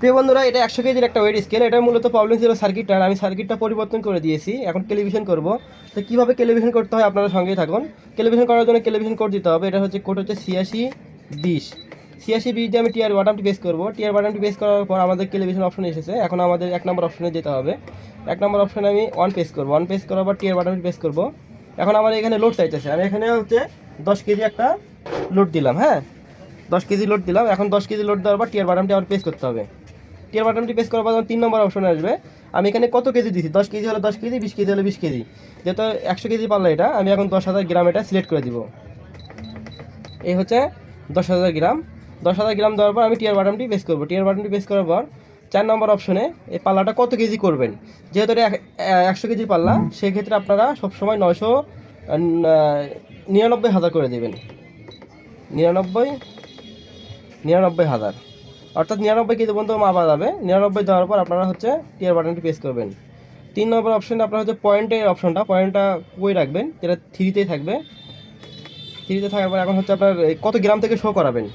প্রিয় বন্ধুরা, এটা 100 কেজির একটা ওয়েট স্কেল। এটা মূলত প্রবলেম ছিল সার্কিটটার, আমি সার্কিটটা পরিবর্তন করে দিয়েছি, এখন ক্যালিব্রেশন করব। তো কীভাবে ক্যালিব্রেশন করতে হয় আপনারা সঙ্গেই থাকুন। ক্যালিব্রেশন করার জন্য ক্যালিব্রেশন কোড দিতে হবে। এটা হচ্ছে কোড হচ্ছে 8620। 8620 দিয়ে আমি টিআর বাটনটি প্রেস করব। টিআর বাটনটি প্রেস করার পর আমাদের ক্যালিব্রেশন অপশন এসেছে। এখন আমাদের 1 নম্বর অপশনে যেতে হবে। 1 নম্বর অপশনে আমি অন প্রেস করব। অন প্রেস করার পর টিআর বাটনটি প্রেস করব। এখন আমার এখানে লোড চাইতেছে, আমি এখানে হচ্ছে 10 কেজি একটা লোড দিলাম। হ্যাঁ, 10 কেজি লোড দিলাম। এখন 10 কেজি লোড দেওয়ার পর টিআর বাটনটি আবার প্রেস করতে হবে। টিয়ার বাটনটি প্রেস করার পর 3 নম্বর অপশনে আসবে। আমি এখানে কত কেজি দিছি, 10 কেজি হলে 10 কেজি, 20 কেজি হলে 20 কেজি। যেহেতু 100 কেজি পারলে এটা, আমি এখন 10,000 গ্রাম এটা সিলেক্ট করে দিব। এই হচ্ছে 10,000 গ্রাম। 10,000 গ্রাম দেওয়ার পর আমি টিয়ার বাটনটি প্রেস করব। টিয়ার বাটনটি প্রেস করার পর 4 নম্বর অপশনে এই পাল্লাটা কত কেজি করবেন। যেহেতু এটা 100 কেজির পাল্লা, সেক্ষেত্রে আপনারা সবসময় 999,000 করে দেবেন। 99,000 অর্থাৎ 99 কেজি পর্যন্ত মাপা যাবে। 99 দেওয়ার পর আপনারা হচ্ছে টিয়ার বাটনটি প্রেস করবেন। 3 নম্বর অপশনে আপনারা হচ্ছে পয়েন্টের অপশনটা, পয়েন্টটা কই রাখবেন, যেটা 3তেই থাকবে। 3তে থাকার পর এখন হচ্ছে আপনার কত গ্রাম থেকে শো করাবেন।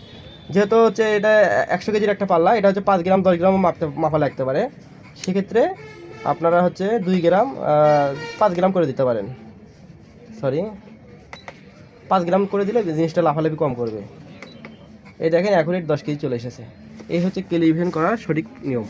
যেহেতু হচ্ছে এটা 100 কেজির একটা পাল্লা, এটা হচ্ছে 5 গ্রাম 10 গ্রামও মাপা লাগতে পারে। সেক্ষেত্রে আপনারা হচ্ছে 2 গ্রাম 5 গ্রাম করে দিতে পারেন। সরি, 5 গ্রাম করে দিলে জিনিসটা লাফালাফি কম করবে। এই দেখেন অ্যাকুরেট 10 কেজি চলে এসেছে। এই হচ্ছে ক্যালিব্রেশন করার সঠিক নিয়ম।